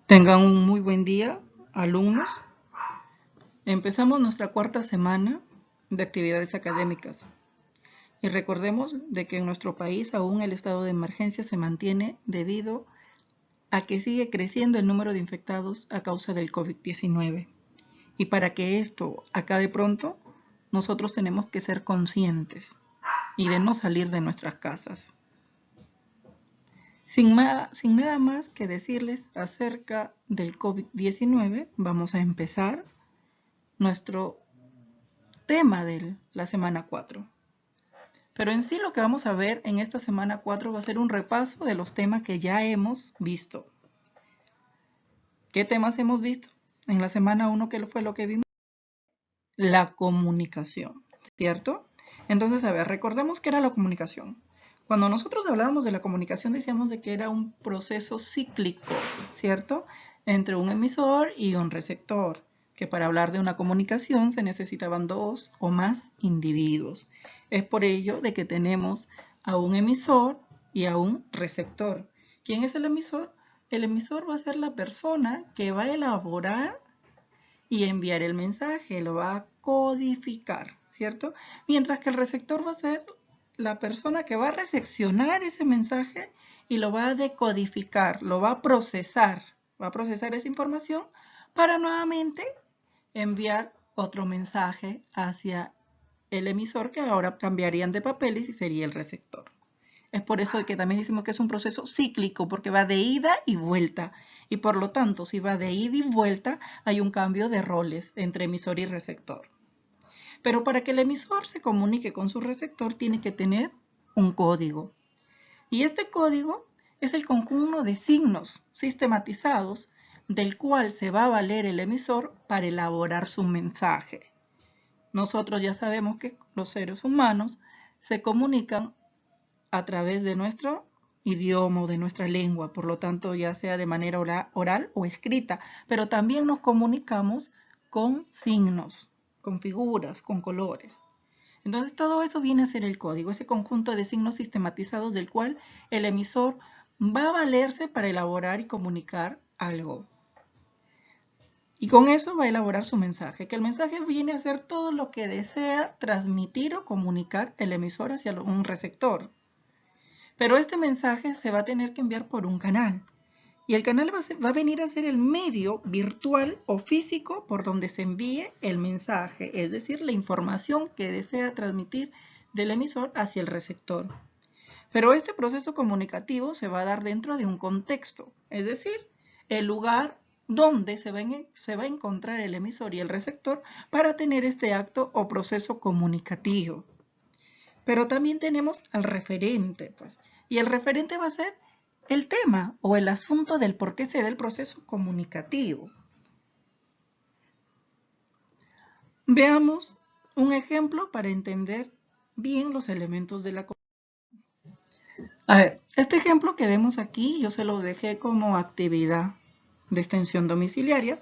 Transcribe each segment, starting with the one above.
Tengan un muy buen día, alumnos. Empezamos nuestra cuarta semana de actividades académicas. Y recordemos de que en nuestro país aún el estado de emergencia se mantiene debido a que sigue creciendo el número de infectados a causa del COVID-19. Y para que esto acabe pronto, nosotros tenemos que ser conscientes y de no salir de nuestras casas. Sin nada más que decirles acerca del COVID-19, vamos a empezar nuestro tema de la semana 4. Pero en sí lo que vamos a ver en esta semana 4 va a ser un repaso de los temas que ya hemos visto. ¿Qué temas hemos visto? En la semana 1, ¿qué fue lo que vimos? La comunicación, ¿cierto? Entonces, a ver, recordemos qué era la comunicación. Cuando nosotros hablábamos de la comunicación decíamos de que era un proceso cíclico, ¿cierto? Entre un emisor y un receptor, que para hablar de una comunicación se necesitaban dos o más individuos. Es por ello de que tenemos a un emisor y a un receptor. ¿Quién es el emisor? El emisor va a ser la persona que va a elaborar y enviar el mensaje, lo va a codificar, ¿cierto? Mientras que el receptor va a ser la persona que va a recepcionar ese mensaje y lo va a decodificar, lo va a procesar esa información para nuevamente enviar otro mensaje hacia el emisor, que ahora cambiarían de papeles y sería el receptor. Es por eso que también decimos que es un proceso cíclico, porque va de ida y vuelta. Y por lo tanto, si va de ida y vuelta, hay un cambio de roles entre emisor y receptor. Pero para que el emisor se comunique con su receptor, tiene que tener un código. Y este código es el conjunto de signos sistematizados del cual se va a valer el emisor para elaborar su mensaje. Nosotros ya sabemos que los seres humanos se comunican a través de nuestro idioma o de nuestra lengua, por lo tanto ya sea de manera oral o escrita, pero también nos comunicamos con signos, con figuras, con colores. Entonces todo eso viene a ser el código, ese conjunto de signos sistematizados del cual el emisor va a valerse para elaborar y comunicar algo. Y con eso va a elaborar su mensaje, que el mensaje viene a ser todo lo que desea transmitir o comunicar el emisor hacia un receptor. Pero este mensaje se va a tener que enviar por un canal. Y el canal va a venir a ser el medio virtual o físico por donde se envíe el mensaje, es decir, la información que desea transmitir del emisor hacia el receptor. Pero este proceso comunicativo se va a dar dentro de un contexto, es decir, el lugar donde se va a encontrar el emisor y el receptor para tener este acto o proceso comunicativo. Pero también tenemos al referente, pues, y el referente va a ser el tema o el asunto del por qué se da el proceso comunicativo. Veamos un ejemplo para entender bien los elementos de la comunicación. A ver, este ejemplo que vemos aquí yo se lo dejé como actividad de extensión domiciliaria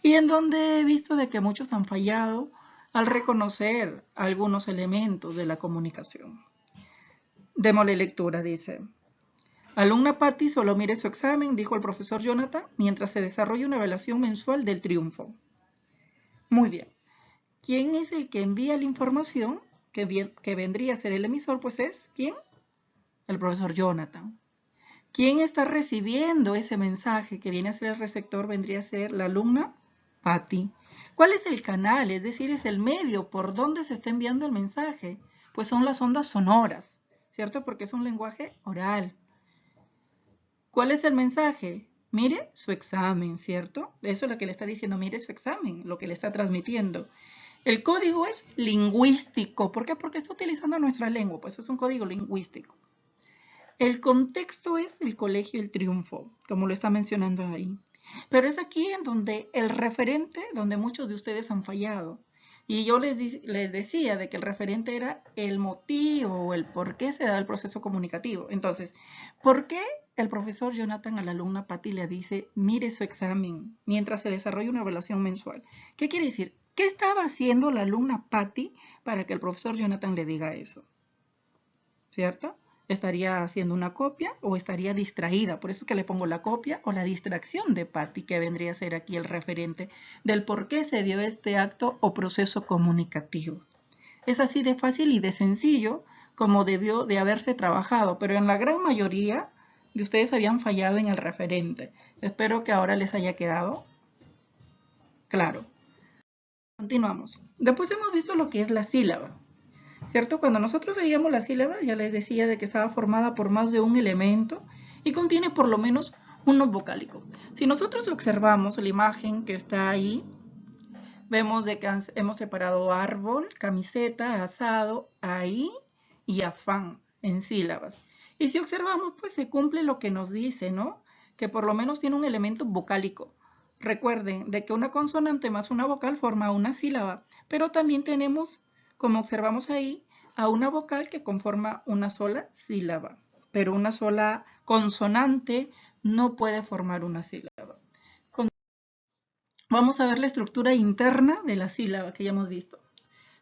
y en donde he visto de que muchos han fallado al reconocer algunos elementos de la comunicación. Démosle lectura, dice. Alumna Patty solo mire su examen, dijo el profesor Jonathan, mientras se desarrolla una evaluación mensual del triunfo. Muy bien. ¿Quién es el que envía la información? Que vendría a ser el emisor, pues es, ¿quién? El profesor Jonathan. ¿Quién está recibiendo ese mensaje que viene a ser el receptor? Vendría a ser la alumna Patty. ¿Cuál es el canal? Es decir, es el medio por donde se está enviando el mensaje. Pues son las ondas sonoras, ¿cierto? Porque es un lenguaje oral. ¿Cuál es el mensaje? Mire su examen, ¿cierto? Eso es lo que le está diciendo, mire su examen, lo que le está transmitiendo. El código es lingüístico. ¿Por qué? Porque está utilizando nuestra lengua, pues es un código lingüístico. El contexto es el colegio El Triunfo, como lo está mencionando ahí. Pero es aquí en donde el referente, donde muchos de ustedes han fallado. Y yo les decía de que el referente era el motivo o el por qué se da el proceso comunicativo. Entonces, ¿por qué el profesor Jonathan a la alumna Patty le dice, mire su examen, mientras se desarrolla una evaluación mensual? ¿Qué quiere decir? ¿Qué estaba haciendo la alumna Patty para que el profesor Jonathan le diga eso? ¿Cierto? estaría haciendo una copia o estaría distraída. Por eso es que le pongo la copia o la distracción de Patty, que vendría a ser aquí el referente del por qué se dio este acto o proceso comunicativo. Es así de fácil y de sencillo como debió de haberse trabajado, pero en la gran mayoría de ustedes habían fallado en el referente. Espero que ahora les haya quedado claro. Continuamos. Después hemos visto lo que es la sílaba, ¿cierto? Cuando nosotros veíamos la sílaba, ya les decía de que estaba formada por más de un elemento y contiene por lo menos uno vocálico. Si nosotros observamos la imagen que está ahí, vemos de que hemos separado árbol, camiseta, asado, ahí y afán en sílabas. Y si observamos, pues se cumple lo que nos dice, ¿no? Que por lo menos tiene un elemento vocálico. Recuerden de que una consonante más una vocal forma una sílaba, pero también tenemos, como observamos ahí, a una vocal que conforma una sola sílaba, pero una sola consonante no puede formar una sílaba. Vamos a ver la estructura interna de la sílaba que ya hemos visto.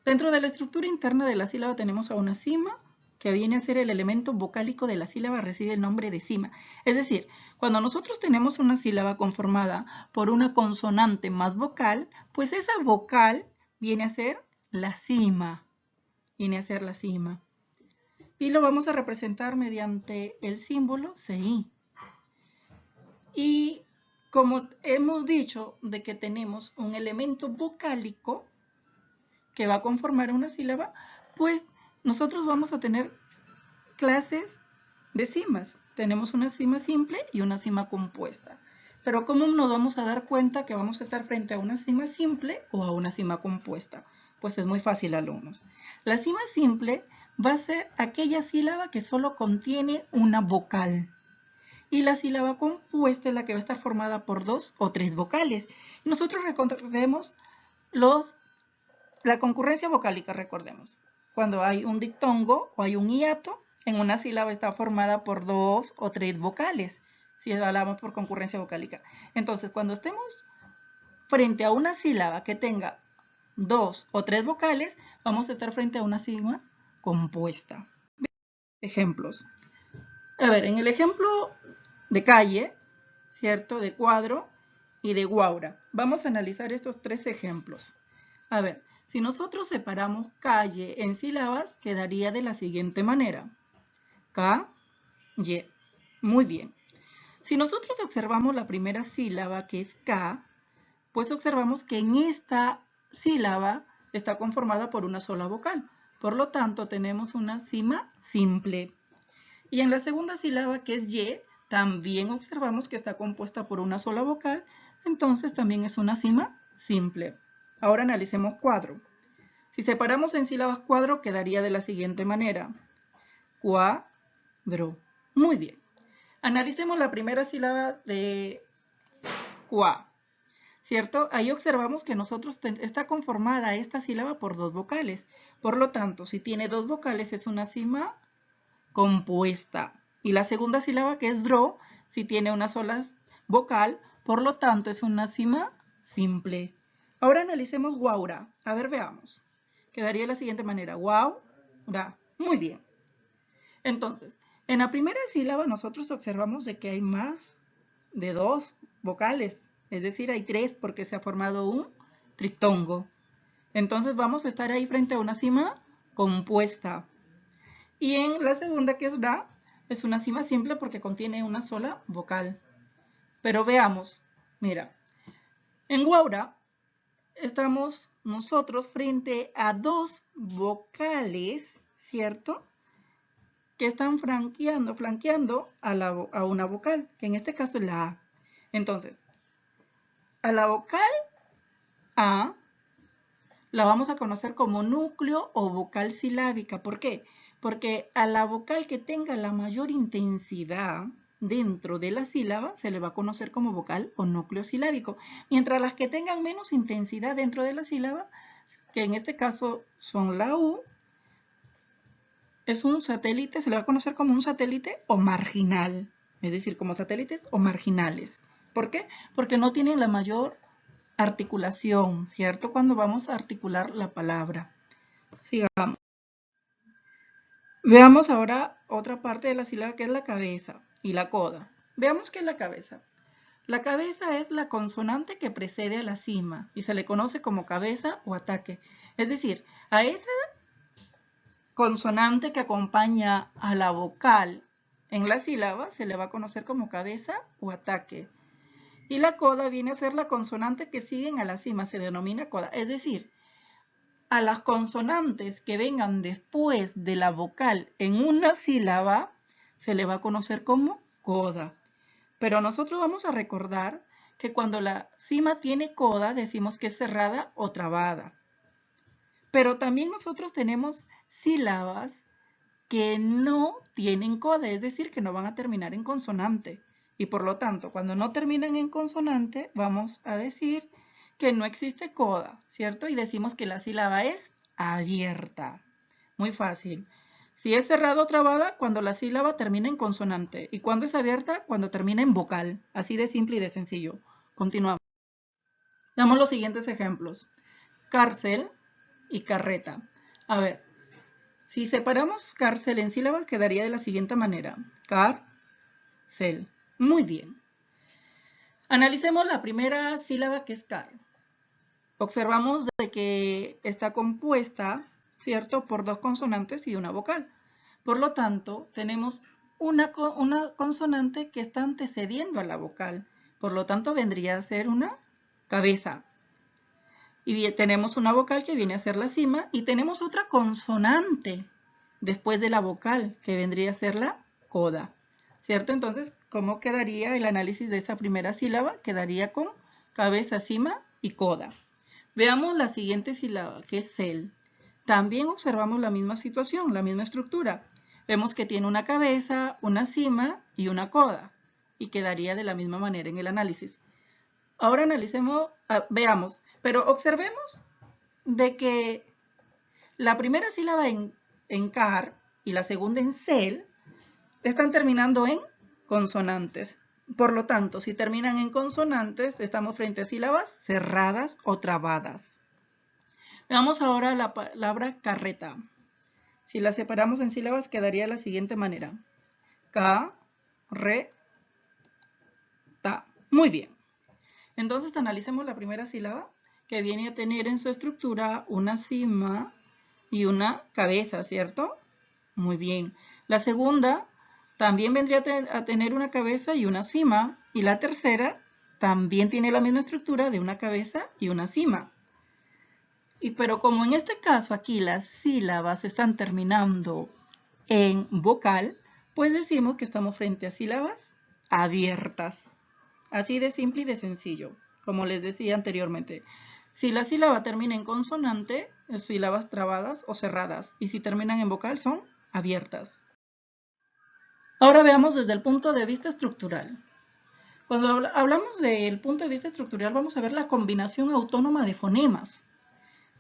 Dentro de la estructura interna de la sílaba tenemos a una cima, que viene a ser el elemento vocálico de la sílaba, recibe el nombre de cima. Es decir, cuando nosotros tenemos una sílaba conformada por una consonante más vocal, pues esa vocal viene a ser la cima. Viene a ser la cima. Y lo vamos a representar mediante el símbolo CI. Y como hemos dicho de que tenemos un elemento vocálico que va a conformar una sílaba, pues nosotros vamos a tener clases de cimas. Tenemos una cima simple y una cima compuesta. Pero ¿cómo nos vamos a dar cuenta que vamos a estar frente a una cima simple o a una cima compuesta? Pues es muy fácil, alumnos. La cima simple va a ser aquella sílaba que solo contiene una vocal. Y la sílaba compuesta es la que va a estar formada por 2 o 3 vocales. Nosotros recordemos la concurrencia vocálica, recordemos. Cuando hay un diptongo o hay un hiato, en una sílaba está formada por 2 o 3 vocales, si hablamos por concurrencia vocálica. Entonces, cuando estemos frente a una sílaba que tenga 2 o 3 vocales, vamos a estar frente a una cima compuesta. Ejemplos. A ver, en el ejemplo de calle, ¿cierto? De cuadro y de guaura. Vamos a analizar estos 3 ejemplos. A ver, si nosotros separamos calle en sílabas, quedaría de la siguiente manera. K, Y. Muy bien. Si nosotros observamos la primera sílaba, que es K, pues observamos que en esta sílaba está conformada por una sola vocal. Por lo tanto, tenemos una cima simple. Y en la segunda sílaba, que es Y, también observamos que está compuesta por una sola vocal, entonces también es una cima simple. Ahora analicemos cuadro. Si separamos en sílabas cuadro, quedaría de la siguiente manera. Cuadro. Muy bien. Analicemos la primera sílaba de cua, ¿cierto? Ahí observamos que está conformada esta sílaba por 2 vocales. Por lo tanto, si tiene 2 vocales es una cima compuesta. Y la segunda sílaba, que es dro, si tiene una sola vocal, por lo tanto es una cima simple. Ahora analicemos guaura. A ver, veamos. Quedaría de la siguiente manera. Guaura. Muy bien. Entonces, en la primera sílaba nosotros observamos de que hay más de 2 vocales. Es decir, hay 3 porque se ha formado un triptongo. Entonces vamos a estar ahí frente a una cima compuesta. Y en la segunda, que es ra, es una cima simple porque contiene una sola vocal. Pero veamos, mira, en guaura estamos nosotros frente a 2 vocales, ¿cierto? Que están flanqueando a una vocal, que en este caso es la A. Entonces, a la vocal A la vamos a conocer como núcleo o vocal silábica. ¿Por qué? Porque a la vocal que tenga la mayor intensidad dentro de la sílaba se le va a conocer como vocal o núcleo silábico. Mientras las que tengan menos intensidad dentro de la sílaba, que en este caso son la U, es un satélite, se le va a conocer como un satélite o marginal. Es decir, como satélites o marginales. ¿Por qué? Porque no tienen la mayor articulación, ¿cierto? Cuando vamos a articular la palabra. Sigamos. Veamos ahora otra parte de la sílaba que es la cabeza y la coda. Veamos qué es la cabeza. La cabeza es la consonante que precede a la cima y se le conoce como cabeza o ataque. Es decir, a esa consonante que acompaña a la vocal en la sílaba se le va a conocer como cabeza o ataque. Y la coda viene a ser la consonante que siguen a la cima, se denomina coda. Es decir, a las consonantes que vengan después de la vocal en una sílaba se le va a conocer como coda. Pero nosotros vamos a recordar que cuando la cima tiene coda decimos que es cerrada o trabada. Pero también nosotros tenemos sílabas que no tienen coda, es decir, que no van a terminar en consonante. Y por lo tanto, cuando no terminan en consonante, vamos a decir que no existe coda, ¿cierto? Y decimos que la sílaba es abierta. Muy fácil. Si es cerrada o trabada, cuando la sílaba termina en consonante. Y cuando es abierta, cuando termina en vocal. Así de simple y de sencillo. Continuamos. Veamos los siguientes ejemplos. Cárcel y carreta. A ver, si separamos cárcel en sílabas, quedaría de la siguiente manera. Cel. Muy bien. Analicemos la primera sílaba que es car. Observamos de que está compuesta, ¿cierto?, por dos consonantes y una vocal. Por lo tanto, tenemos una consonante que está antecediendo a la vocal. Por lo tanto, vendría a ser una cabeza. Y tenemos una vocal que viene a ser la cima y tenemos otra consonante después de la vocal que vendría a ser la coda, ¿cierto? Entonces, ¿cómo quedaría el análisis de esa primera sílaba? Quedaría con cabeza, cima y coda. Veamos la siguiente sílaba, que es cel. También observamos la misma situación, la misma estructura. Vemos que tiene una cabeza, una cima y una coda, y quedaría de la misma manera en el análisis. Ahora analicemos, veamos, pero observemos de que la primera sílaba en car y la segunda en cel están terminando en consonantes. Por lo tanto, si terminan en consonantes, estamos frente a sílabas cerradas o trabadas. Veamos ahora la palabra carreta. Si la separamos en sílabas, quedaría de la siguiente manera. Ca-re-ta. Muy bien. Entonces analicemos la primera sílaba, que viene a tener en su estructura una cima y una cabeza, ¿cierto? Muy bien. La segunda también vendría a tener una cabeza y una cima. Y la tercera también tiene la misma estructura de una cabeza y una cima. Pero como en este caso aquí las sílabas están terminando en vocal, pues decimos que estamos frente a sílabas abiertas. Así de simple y de sencillo, como les decía anteriormente. Si la sílaba termina en consonante, es sílabas trabadas o cerradas. Y si terminan en vocal, son abiertas. Ahora veamos desde el punto de vista estructural. Cuando hablamos del punto de vista estructural, vamos a ver la combinación autónoma de fonemas.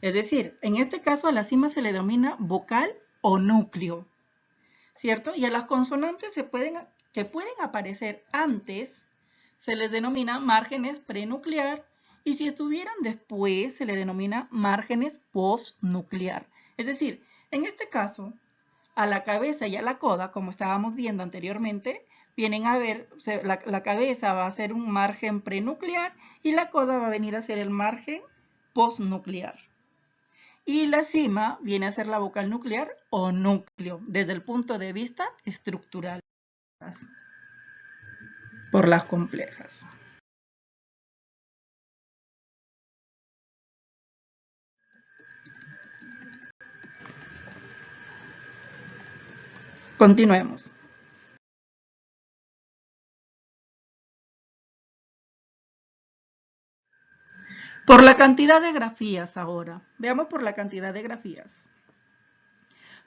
Es decir, en este caso a la cima se le denomina vocal o núcleo, ¿cierto? Y a las consonantes que pueden aparecer antes se les denomina márgenes prenuclear y si estuvieran después se le denomina márgenes postnuclear. Es decir, en este caso, a la cabeza y a la coda, como estábamos viendo anteriormente, vienen a ver, la cabeza va a ser un margen prenuclear y la coda va a venir a ser el margen postnuclear. Y la cima viene a ser la vocal nuclear o núcleo, desde el punto de vista estructural, por las complejas. Continuemos. Por la cantidad de grafías ahora. Veamos por la cantidad de grafías.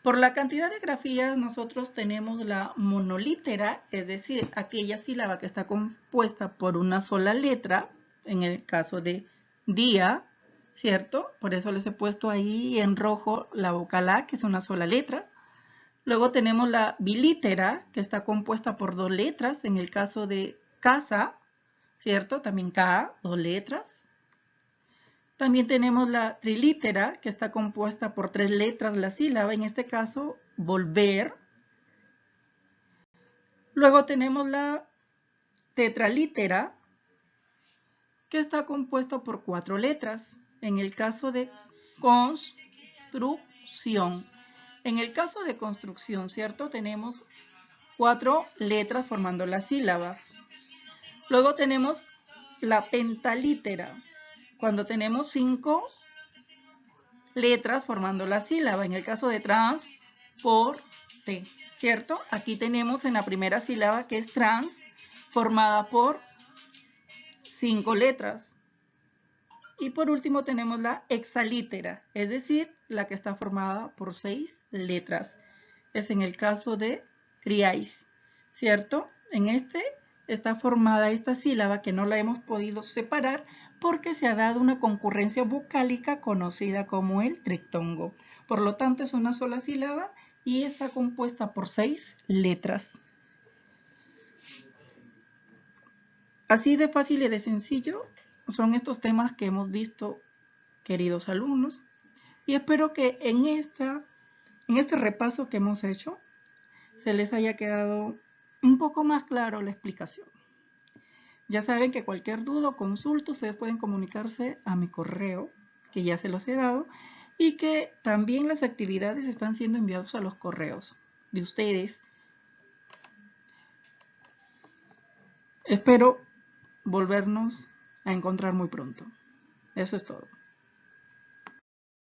Por la cantidad de grafías nosotros tenemos la monolítera, es decir, aquella sílaba que está compuesta por una sola letra, en el caso de día, ¿cierto? Por eso les he puesto ahí en rojo la vocal A, que es una sola letra. Luego tenemos la bilítera, que está compuesta por dos letras, en el caso de casa, ¿cierto? También K, dos letras. También tenemos la trilítera, que está compuesta por 3 letras la sílaba, en este caso, volver. Luego tenemos la tetralítera, que está compuesta por 4 letras, en el caso de construcción. En el caso de construcción, ¿cierto? Tenemos 4 letras formando la sílaba. Luego tenemos la pentalítera, cuando tenemos 5 letras formando la sílaba, en el caso de transporte, ¿cierto? Aquí tenemos en la primera sílaba que es trans, formada por 5 letras. Y por último tenemos la hexalítera, es decir, la que está formada por 6 letras. Es en el caso de criáis, ¿cierto? En este está formada esta sílaba que no la hemos podido separar porque se ha dado una concurrencia vocálica conocida como el triptongo. Por lo tanto, es una sola sílaba y está compuesta por 6 letras. Así de fácil y de sencillo son estos temas que hemos visto, queridos alumnos, y espero que en este repaso que hemos hecho se les haya quedado un poco más claro la explicación. Ya saben que cualquier duda o consulta ustedes pueden comunicarse a mi correo, que ya se los he dado, y que también las actividades están siendo enviadas a los correos de ustedes. Espero volvernos a encontrar muy pronto. Eso es todo.